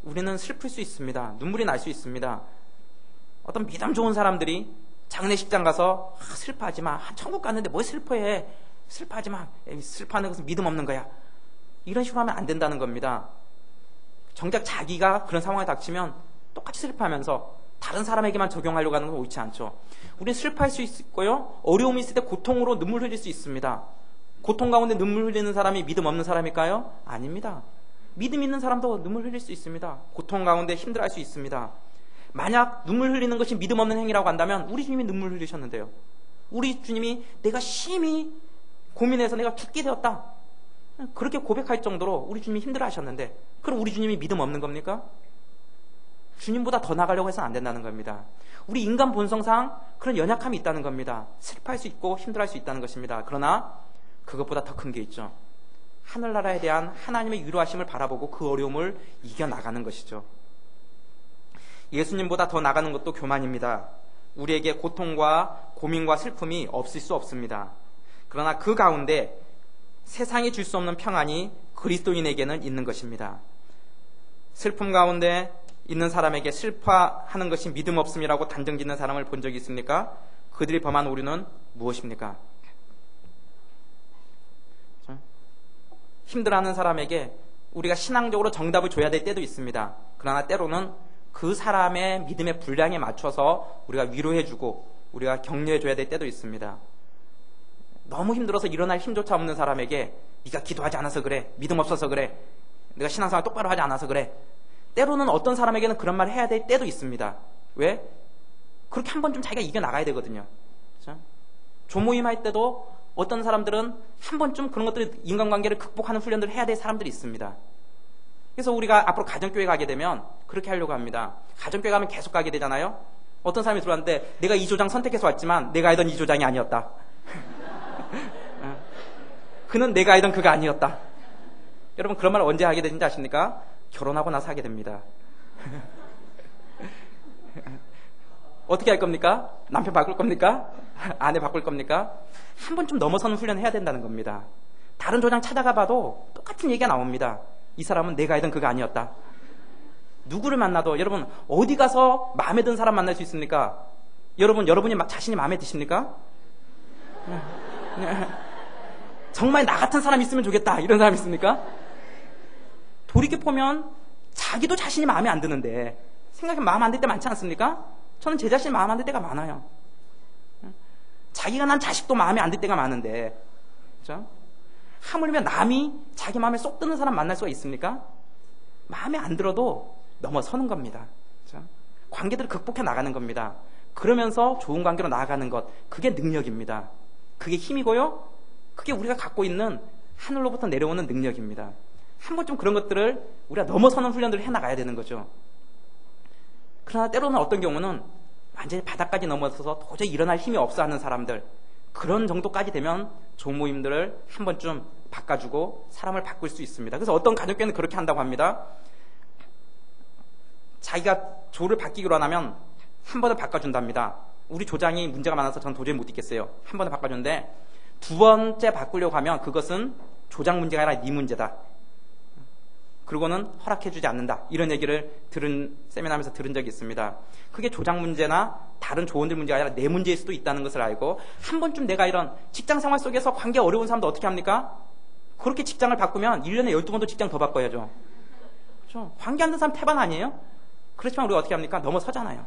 우리는 슬플 수 있습니다. 눈물이 날 수 있습니다. 어떤 믿음 좋은 사람들이 장례식장 가서 슬퍼하지 마. 천국 갔는데 뭘 슬퍼해. 슬퍼하지 마. 슬퍼하는 것은 믿음 없는 거야. 이런 식으로 하면 안 된다는 겁니다. 정작 자기가 그런 상황에 닥치면 똑같이 슬퍼하면서 다른 사람에게만 적용하려고 하는 건 옳지 않죠. 우리는 슬퍼할 수 있고요. 어려움이 있을 때 고통으로 눈물 흘릴 수 있습니다. 고통 가운데 눈물 흘리는 사람이 믿음 없는 사람일까요? 아닙니다. 믿음 있는 사람도 눈물 흘릴 수 있습니다. 고통 가운데 힘들어할 수 있습니다. 만약 눈물 흘리는 것이 믿음 없는 행위라고 한다면 우리 주님이 눈물 흘리셨는데요. 우리 주님이 내가 심히 고민해서 내가 죽게 되었다. 그렇게 고백할 정도로 우리 주님이 힘들어하셨는데 그럼 우리 주님이 믿음 없는 겁니까? 주님보다 더 나가려고 해서는 안 된다는 겁니다. 우리 인간 본성상 그런 연약함이 있다는 겁니다. 슬퍼할 수 있고 힘들어할 수 있다는 것입니다. 그러나 그것보다 더 큰 게 있죠. 하늘나라에 대한 하나님의 위로하심을 바라보고 그 어려움을 이겨나가는 것이죠. 예수님보다 더 나가는 것도 교만입니다. 우리에게 고통과 고민과 슬픔이 없을 수 없습니다. 그러나 그 가운데 세상이 줄 수 없는 평안이 그리스도인에게는 있는 것입니다. 슬픔 가운데 있는 사람에게 슬퍼하는 것이 믿음 없음이라고 단정짓는 사람을 본 적이 있습니까? 그들이 범한 오류는 무엇입니까? 힘들어하는 사람에게 우리가 신앙적으로 정답을 줘야 될 때도 있습니다. 그러나 때로는 그 사람의 믿음의 분량에 맞춰서 우리가 위로해주고 우리가 격려해줘야 될 때도 있습니다. 너무 힘들어서 일어날 힘조차 없는 사람에게 네가 기도하지 않아서 그래, 믿음 없어서 그래, 내가 신앙생활 똑바로 하지 않아서 그래. 때로는 어떤 사람에게는 그런 말을 해야 될 때도 있습니다. 왜? 그렇게 한 번쯤 자기가 이겨나가야 되거든요. 그렇죠? 조모임 할 때도 어떤 사람들은 한 번쯤 그런 것들, 인간관계를 극복하는 훈련들을 해야 될 사람들이 있습니다. 그래서 우리가 앞으로 가정교회 가게 되면 그렇게 하려고 합니다. 가정교회 가면 계속 가게 되잖아요. 어떤 사람이 들어왔는데 내가 이 조장 선택해서 왔지만 내가 알던 이 조장이 아니었다. 그는 내가 알던 그가 아니었다. 여러분 그런 말 언제 하게 되는지 아십니까? 결혼하고 나서 하게 됩니다. 어떻게 할 겁니까? 남편 바꿀 겁니까? 아내 바꿀 겁니까? 한 번 좀 넘어서는 훈련을 해야 된다는 겁니다. 다른 조장 찾아가 봐도 똑같은 얘기가 나옵니다. 이 사람은 내가 알던 그가 아니었다. 누구를 만나도 여러분 어디 가서 마음에 든 사람 만날 수 있습니까? 여러분이 자신이 마음에 드십니까? 정말 나 같은 사람 있으면 좋겠다 이런 사람 있습니까? 돌이켜보면 자기도 자신이 마음에 안 드는데 생각해보면 마음 안 들 때 많지 않습니까? 저는 제 자신이 마음 안 들 때가 많아요. 자기가 난 자식도 마음에 안 들 때가 많은데 그렇죠? 하물며 남이 자기 마음에 쏙 드는 사람 만날 수가 있습니까? 마음에 안 들어도 넘어서는 겁니다. 그렇죠? 관계들을 극복해 나가는 겁니다. 그러면서 좋은 관계로 나아가는 것, 그게 능력입니다. 그게 힘이고요. 그게 우리가 갖고 있는 하늘로부터 내려오는 능력입니다. 한 번쯤 그런 것들을 우리가 넘어서는 훈련들을 해나가야 되는 거죠. 그러나 때로는 어떤 경우는 완전히 바닥까지 넘어서서 도저히 일어날 힘이 없어 하는 사람들, 그런 정도까지 되면 조모임들을 한 번쯤 바꿔주고 사람을 바꿀 수 있습니다. 그래서 어떤 가족교회는 그렇게 한다고 합니다. 자기가 조를 바뀌기로 하면 한 번을 바꿔준답니다. 우리 조장이 문제가 많아서 전 도저히 못 있겠어요. 한 번을 바꿔주는데 두 번째 바꾸려고 하면 그것은 조장 문제가 아니라 네 문제다. 그리고는 허락해주지 않는다. 이런 얘기를 세미나하면서 들은 적이 있습니다. 그게 조장 문제나 다른 조원들 문제가 아니라 내 문제일 수도 있다는 것을 알고 한 번쯤 내가 이런 직장생활 속에서 관계 어려운 사람도 어떻게 합니까? 그렇게 직장을 바꾸면 1년에 12번도 직장 더 바꿔야죠. 그렇죠? 관계 안 되는 사람 태반 아니에요? 그렇지만 우리가 어떻게 합니까? 넘어서잖아요.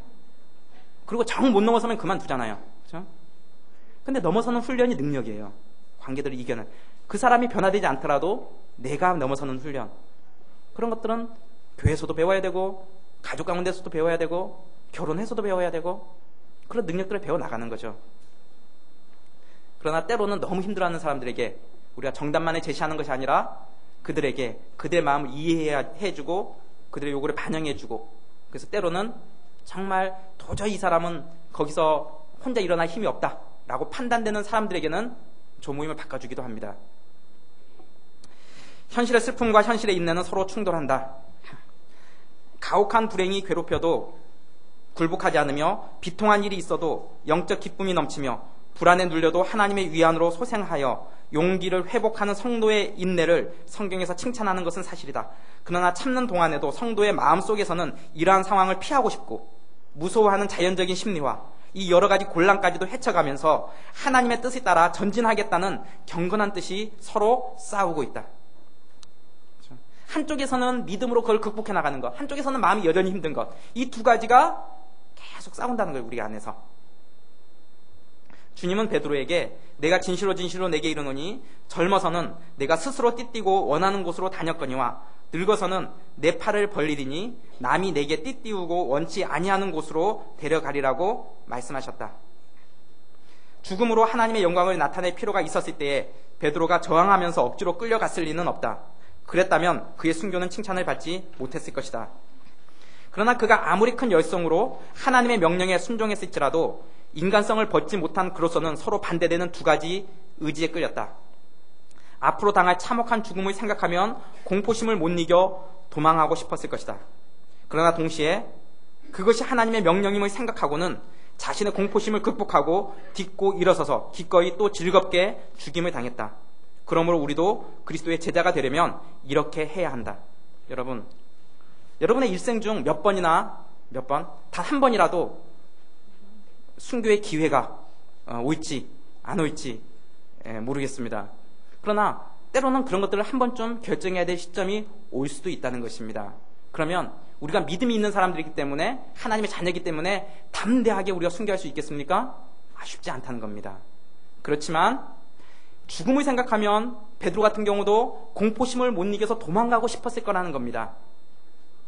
그리고 정 못 넘어서면 그만두잖아요. 그렇죠? 근데 넘어서는 훈련이 능력이에요. 관계들을 이겨낸. 그 사람이 변화되지 않더라도 내가 넘어서는 훈련. 그런 것들은 교회에서도 배워야 되고 가족 가운데서도 배워야 되고 결혼해서도 배워야 되고 그런 능력들을 배워나가는 거죠. 그러나 때로는 너무 힘들어하는 사람들에게 우리가 정답만을 제시하는 것이 아니라 그들에게 그들의 마음을 이해해주고 그들의 요구를 반영해주고 그래서 때로는 정말 도저히 이 사람은 거기서 혼자 일어날 힘이 없다라고 판단되는 사람들에게는 조모임을 바꿔주기도 합니다. 현실의 슬픔과 현실의 인내는 서로 충돌한다. 가혹한 불행이 괴롭혀도 굴복하지 않으며 비통한 일이 있어도 영적 기쁨이 넘치며 불안에 눌려도 하나님의 위안으로 소생하여 용기를 회복하는 성도의 인내를 성경에서 칭찬하는 것은 사실이다. 그러나 참는 동안에도 성도의 마음속에서는 이러한 상황을 피하고 싶고 무서워하는 자연적인 심리와 이 여러 가지 곤란까지도 헤쳐가면서 하나님의 뜻에 따라 전진하겠다는 경건한 뜻이 서로 싸우고 있다. 한쪽에서는 믿음으로 그걸 극복해 나가는 것, 한쪽에서는 마음이 여전히 힘든 것, 이 두 가지가 계속 싸운다는 거예요, 우리 안에서. 주님은 베드로에게 내가 진실로 내게 이르노니 젊어서는 내가 스스로 띠띠고 원하는 곳으로 다녔거니와 늙어서는 내 팔을 벌리리니 남이 내게 띠띠우고 원치 아니하는 곳으로 데려가리라고 말씀하셨다. 죽음으로 하나님의 영광을 나타낼 필요가 있었을 때에 베드로가 저항하면서 억지로 끌려갔을 리는 없다. 그랬다면 그의 순교는 칭찬을 받지 못했을 것이다. 그러나 그가 아무리 큰 열성으로 하나님의 명령에 순종했을지라도 인간성을 벗지 못한 그로서는 서로 반대되는 두 가지 의지에 끌렸다. 앞으로 당할 참혹한 죽음을 생각하면 공포심을 못 이겨 도망하고 싶었을 것이다. 그러나 동시에 그것이 하나님의 명령임을 생각하고는 자신의 공포심을 극복하고 딛고 일어서서 기꺼이 또 즐겁게 죽임을 당했다. 그러므로 우리도 그리스도의 제자가 되려면 이렇게 해야 한다. 여러분의 일생 중 몇 번, 단 한 번이라도 순교의 기회가 올지 안 올지 모르겠습니다. 그러나 때로는 그런 것들을 한 번쯤 결정해야 될 시점이 올 수도 있다는 것입니다. 그러면 우리가 믿음이 있는 사람들이기 때문에 하나님의 자녀이기 때문에 담대하게 우리가 순교할 수 있겠습니까? 쉽지 않다는 겁니다. 그렇지만 죽음을 생각하면 베드로 같은 경우도 공포심을 못 이겨서 도망가고 싶었을 거라는 겁니다.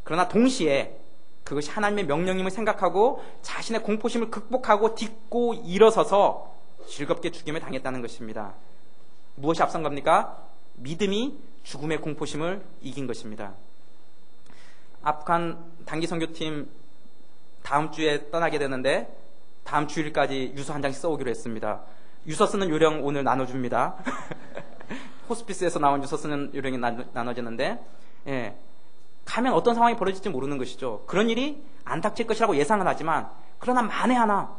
그러나 동시에 그것이 하나님의 명령임을 생각하고 자신의 공포심을 극복하고 딛고 일어서서 즐겁게 죽임을 당했다는 것입니다. 무엇이 앞선 겁니까? 믿음이 죽음의 공포심을 이긴 것입니다. 아프간 단기 선교팀 다음 주에 떠나게 되는데 다음 주일까지 유서 한 장씩 써오기로 했습니다. 유서 쓰는 요령 오늘 나눠줍니다. 호스피스에서 나온 유서 쓰는 요령이 나눠지는데, 예, 가면 어떤 상황이 벌어질지 모르는 것이죠. 그런 일이 안 닥칠 것이라고 예상은 하지만, 그러나 만에 하나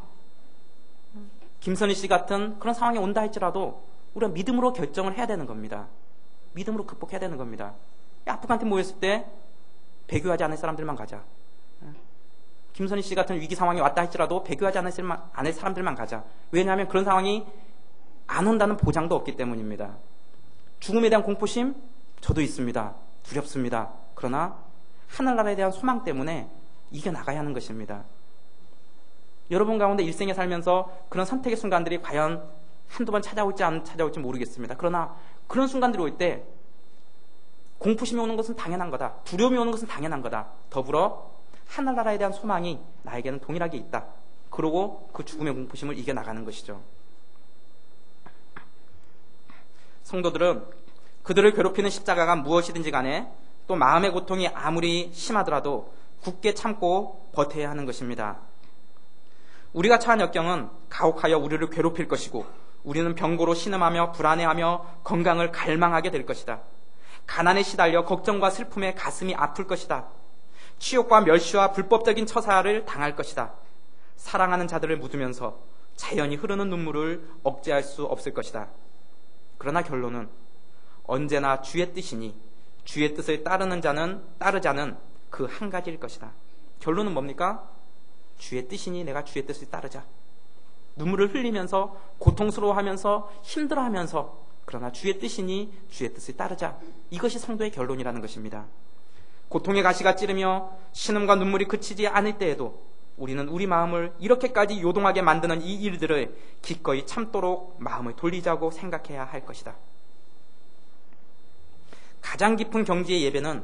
김선희 씨 같은 그런 상황이 온다 할지라도 우리가 믿음으로 결정을 해야 되는 겁니다. 믿음으로 극복해야 되는 겁니다. 아프간테 모였을 때 배교하지 않을 사람들만 가자. 김선희 씨 같은 위기 상황이 왔다 할지라도 배교하지 않을 사람들만 가자. 왜냐하면 그런 상황이 안 온다는 보장도 없기 때문입니다. 죽음에 대한 공포심 저도 있습니다. 두렵습니다. 그러나 하늘나라에 대한 소망 때문에 이겨나가야 하는 것입니다. 여러분 가운데 일생에 살면서 그런 선택의 순간들이 과연 한두 번 찾아올지 안 찾아올지 모르겠습니다. 그러나 그런 순간들이 올 때 공포심이 오는 것은 당연한 거다. 두려움이 오는 것은 당연한 거다. 더불어 하늘나라에 대한 소망이 나에게는 동일하게 있다. 그러고 그 죽음의 공포심을 이겨나가는 것이죠. 성도들은 그들을 괴롭히는 십자가가 무엇이든지 간에 또 마음의 고통이 아무리 심하더라도 굳게 참고 버텨야 하는 것입니다. 우리가 처한 역경은 가혹하여 우리를 괴롭힐 것이고 우리는 병고로 신음하며 불안해하며 건강을 갈망하게 될 것이다. 가난에 시달려 걱정과 슬픔에 가슴이 아플 것이다. 치욕과 멸시와 불법적인 처사를 당할 것이다. 사랑하는 자들을 묻으면서 자연히 흐르는 눈물을 억제할 수 없을 것이다. 그러나 결론은 언제나 주의 뜻이니 주의 뜻을 따르자는 그 한 가지일 것이다. 결론은 뭡니까? 주의 뜻이니 내가 주의 뜻을 따르자. 눈물을 흘리면서 고통스러워하면서 힘들어하면서 그러나 주의 뜻이니 주의 뜻을 따르자. 이것이 성도의 결론이라는 것입니다. 고통의 가시가 찌르며 신음과 눈물이 그치지 않을 때에도 우리는 우리 마음을 이렇게까지 요동하게 만드는 이 일들을 기꺼이 참도록 마음을 돌리자고 생각해야 할 것이다. 가장 깊은 경지의 예배는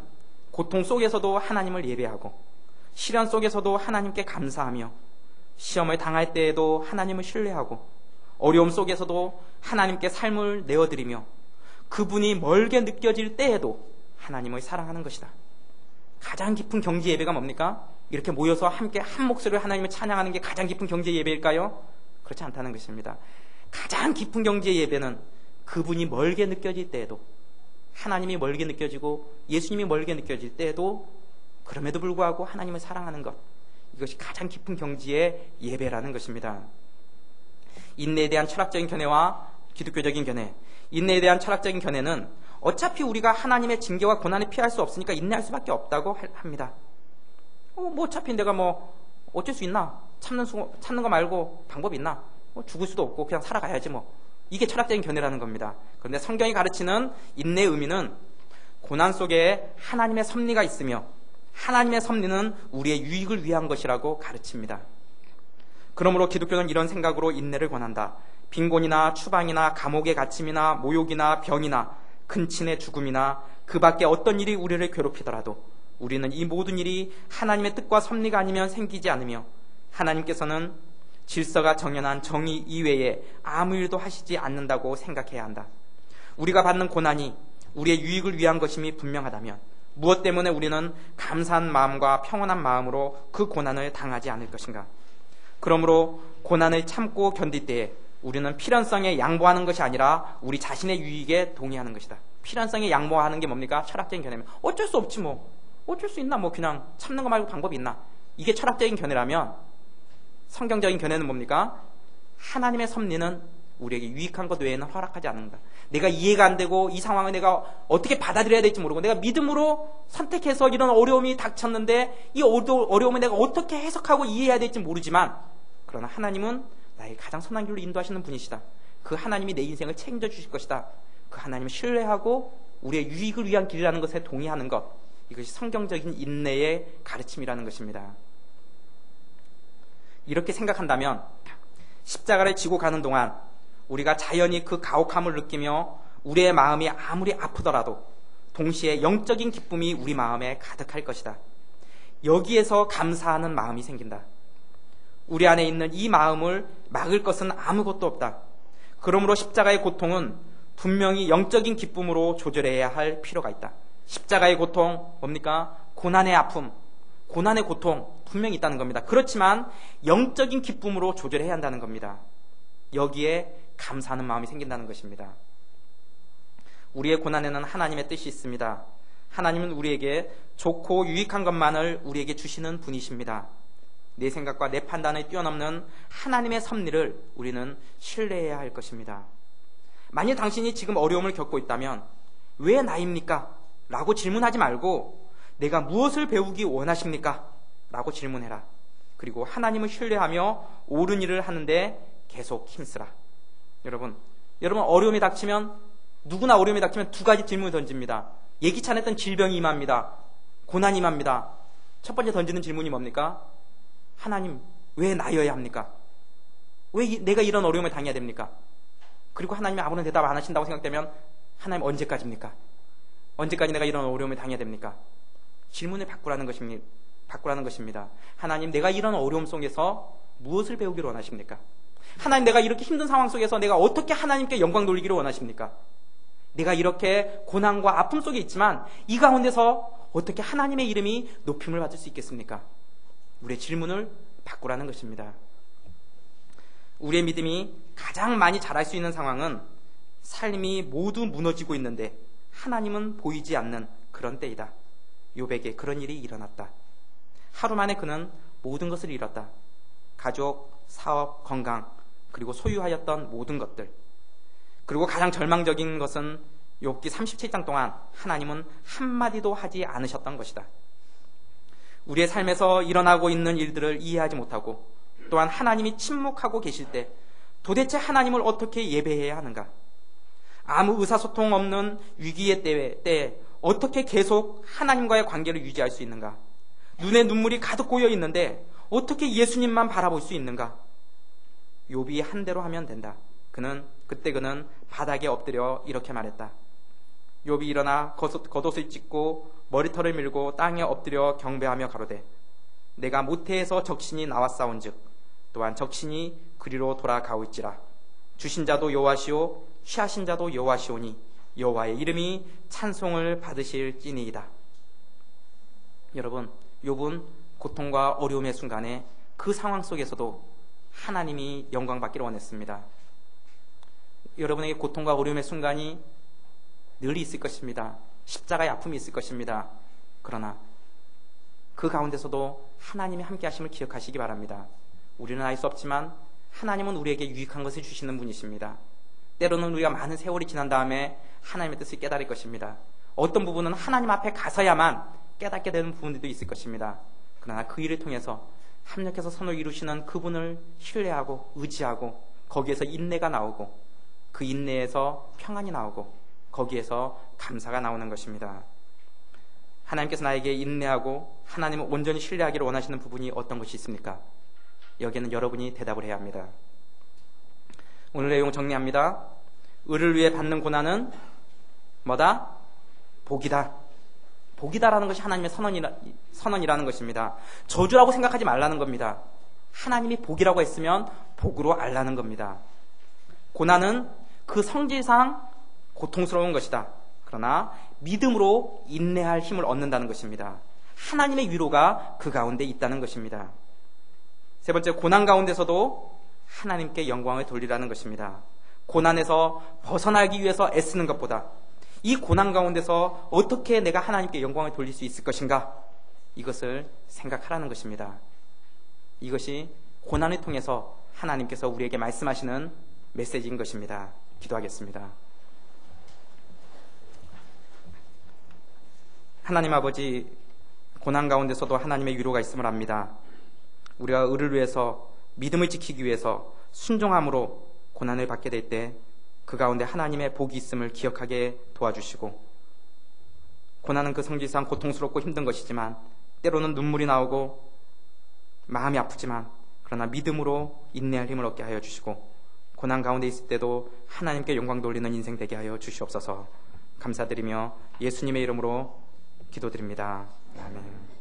고통 속에서도 하나님을 예배하고 시련 속에서도 하나님께 감사하며 시험을 당할 때에도 하나님을 신뢰하고 어려움 속에서도 하나님께 삶을 내어드리며 그분이 멀게 느껴질 때에도 하나님을 사랑하는 것이다. 가장 깊은 경지 예배가 뭡니까? 이렇게 모여서 함께 한 목소리로 하나님을 찬양하는 게 가장 깊은 경지 예배일까요? 그렇지 않다는 것입니다. 가장 깊은 경지의 예배는 그분이 멀게 느껴질 때에도 하나님이 멀게 느껴지고 예수님이 멀게 느껴질 때에도 그럼에도 불구하고 하나님을 사랑하는 것, 이것이 가장 깊은 경지의 예배라는 것입니다. 인내에 대한 철학적인 견해와 기독교적인 견해, 인내에 대한 철학적인 견해는 어차피 우리가 하나님의 징계와 고난을 피할 수 없으니까 인내할 수밖에 없다고 합니다. 뭐 어차피 내가 뭐 어쩔 수 있나? 참는 거 말고 방법이 있나? 죽을 수도 없고 그냥 살아가야지 뭐. 이게 철학적인 견해라는 겁니다. 그런데 성경이 가르치는 인내의 의미는 고난 속에 하나님의 섭리가 있으며 하나님의 섭리는 우리의 유익을 위한 것이라고 가르칩니다. 그러므로 기독교는 이런 생각으로 인내를 권한다. 빈곤이나 추방이나 감옥의 갇힘이나 모욕이나 병이나 근친의 죽음이나 그 밖에 어떤 일이 우리를 괴롭히더라도 우리는 이 모든 일이 하나님의 뜻과 섭리가 아니면 생기지 않으며 하나님께서는 질서가 정연한 정의 이외에 아무 일도 하시지 않는다고 생각해야 한다. 우리가 받는 고난이 우리의 유익을 위한 것임이 분명하다면 무엇 때문에 우리는 감사한 마음과 평온한 마음으로 그 고난을 당하지 않을 것인가? 그러므로 고난을 참고 견딜 때에 우리는 필연성에 양보하는 것이 아니라 우리 자신의 유익에 동의하는 것이다. 필연성에 양보하는 게 뭡니까? 철학적인 견해면 어쩔 수 없지 뭐. 어쩔 수 있나? 뭐 그냥 참는 거 말고 방법이 있나? 이게 철학적인 견해라면 성경적인 견해는 뭡니까? 하나님의 섭리는 우리에게 유익한 것 외에는 허락하지 않는다. 내가 이해가 안 되고 이 상황을 내가 어떻게 받아들여야 될지 모르고 내가 믿음으로 선택해서 이런 어려움이 닥쳤는데 이 어려움을 내가 어떻게 해석하고 이해해야 될지 모르지만 그러나 하나님은 나의 가장 선한 길로 인도하시는 분이시다. 그 하나님이 내 인생을 책임져 주실 것이다. 그 하나님을 신뢰하고 우리의 유익을 위한 길이라는 것에 동의하는 것, 이것이 성경적인 인내의 가르침이라는 것입니다. 이렇게 생각한다면 십자가를 지고 가는 동안 우리가 자연히 그 가혹함을 느끼며 우리의 마음이 아무리 아프더라도 동시에 영적인 기쁨이 우리 마음에 가득할 것이다. 여기에서 감사하는 마음이 생긴다. 우리 안에 있는 이 마음을 막을 것은 아무것도 없다. 그러므로 십자가의 고통은 분명히 영적인 기쁨으로 조절해야 할 필요가 있다. 십자가의 고통 뭡니까? 고난의 아픔, 고난의 고통, 분명히 있다는 겁니다. 그렇지만 영적인 기쁨으로 조절해야 한다는 겁니다. 여기에 감사하는 마음이 생긴다는 것입니다. 우리의 고난에는 하나님의 뜻이 있습니다. 하나님은 우리에게 좋고 유익한 것만을 우리에게 주시는 분이십니다. 내 생각과 내 판단을 뛰어넘는 하나님의 섭리를 우리는 신뢰해야 할 것입니다. 만일 당신이 지금 어려움을 겪고 있다면 왜 나입니까? 라고 질문하지 말고 내가 무엇을 배우기 원하십니까? 라고 질문해라. 그리고 하나님을 신뢰하며 옳은 일을 하는데 계속 힘쓰라. 여러분 어려움이 닥치면 누구나 어려움이 닥치면 두 가지 질문을 던집니다. 예기치 않았던 질병이 임합니다. 고난이 임합니다. 첫 번째 던지는 질문이 뭡니까? 하나님 왜 나여야 합니까? 왜 내가 이런 어려움을 당해야 됩니까? 그리고 하나님이 아무런 대답 안 하신다고 생각되면 하나님 언제까지입니까? 언제까지 내가 이런 어려움을 당해야 됩니까? 질문을 바꾸라는 것입니다. 하나님 내가 이런 어려움 속에서 무엇을 배우기를 원하십니까? 하나님 내가 이렇게 힘든 상황 속에서 내가 어떻게 하나님께 영광 돌리기를 원하십니까? 내가 이렇게 고난과 아픔 속에 있지만 이 가운데서 어떻게 하나님의 이름이 높임을 받을 수 있겠습니까? 우리의 질문을 바꾸라는 것입니다. 우리의 믿음이 가장 많이 자랄 수 있는 상황은 삶이 모두 무너지고 있는데 하나님은 보이지 않는 그런 때이다. 욥에게 그런 일이 일어났다. 하루 만에 그는 모든 것을 잃었다. 가족, 사업, 건강, 그리고 소유하였던 모든 것들. 그리고 가장 절망적인 것은 욥기 37장 동안 하나님은 한마디도 하지 않으셨던 것이다. 우리의 삶에서 일어나고 있는 일들을 이해하지 못하고 또한 하나님이 침묵하고 계실 때 도대체 하나님을 어떻게 예배해야 하는가? 아무 의사소통 없는 위기의 때에 어떻게 계속 하나님과의 관계를 유지할 수 있는가? 눈에 눈물이 가득 고여 있는데 어떻게 예수님만 바라볼 수 있는가? 욥이 한 대로 하면 된다. 그때 그는 바닥에 엎드려 이렇게 말했다. 욥이 일어나 겉옷을 찢고 머리털을 밀고 땅에 엎드려 경배하며 가로되 내가 모태에서 적신이 나왔사온즉 또한 적신이 그리로 돌아가오있지라. 주신 자도 여호와시오 취하신 자도 여호와시오니 여호와의 이름이 찬송을 받으실지니이다. 여러분, 욥은 고통과 어려움의 순간에 그 상황 속에서도 하나님이 영광 받기를 원했습니다. 여러분에게 고통과 어려움의 순간이 늘 있을 것입니다. 십자가의 아픔이 있을 것입니다. 그러나 그 가운데서도 하나님이 함께 하심을 기억하시기 바랍니다. 우리는 알 수 없지만 하나님은 우리에게 유익한 것을 주시는 분이십니다. 때로는 우리가 많은 세월이 지난 다음에 하나님의 뜻을 깨달을 것입니다. 어떤 부분은 하나님 앞에 가서야만 깨닫게 되는 부분들도 있을 것입니다. 그러나 그 일을 통해서 합력해서 선을 이루시는 그분을 신뢰하고 의지하고 거기에서 인내가 나오고 그 인내에서 평안이 나오고 거기에서 감사가 나오는 것입니다. 하나님께서 나에게 인내하고 하나님을 온전히 신뢰하기를 원하시는 부분이 어떤 것이 있습니까? 여기에는 여러분이 대답을 해야 합니다. 오늘 내용 정리합니다. 의를 위해 받는 고난은 뭐다? 복이다. 복이다라는 것이 하나님의 선언이라는 것입니다. 저주라고 생각하지 말라는 겁니다. 하나님이 복이라고 했으면 복으로 알라는 겁니다. 고난은 그 성질상 고통스러운 것이다. 그러나 믿음으로 인내할 힘을 얻는다는 것입니다. 하나님의 위로가 그 가운데 있다는 것입니다. 세 번째, 고난 가운데서도 하나님께 영광을 돌리라는 것입니다. 고난에서 벗어나기 위해서 애쓰는 것보다 이 고난 가운데서 어떻게 내가 하나님께 영광을 돌릴 수 있을 것인가? 이것을 생각하라는 것입니다. 이것이 고난을 통해서 하나님께서 우리에게 말씀하시는 메시지인 것입니다. 기도하겠습니다. 하나님 아버지, 고난 가운데서도 하나님의 위로가 있음을 압니다. 우리가 의를 위해서, 믿음을 지키기 위해서 순종함으로 고난을 받게 될 때 그 가운데 하나님의 복이 있음을 기억하게 도와주시고, 고난은 그 성질상 고통스럽고 힘든 것이지만 때로는 눈물이 나오고 마음이 아프지만 그러나 믿음으로 인내할 힘을 얻게 하여 주시고, 고난 가운데 있을 때도 하나님께 영광 돌리는 인생 되게 하여 주시옵소서. 감사드리며 예수님의 이름으로 기도드립니다. 아멘.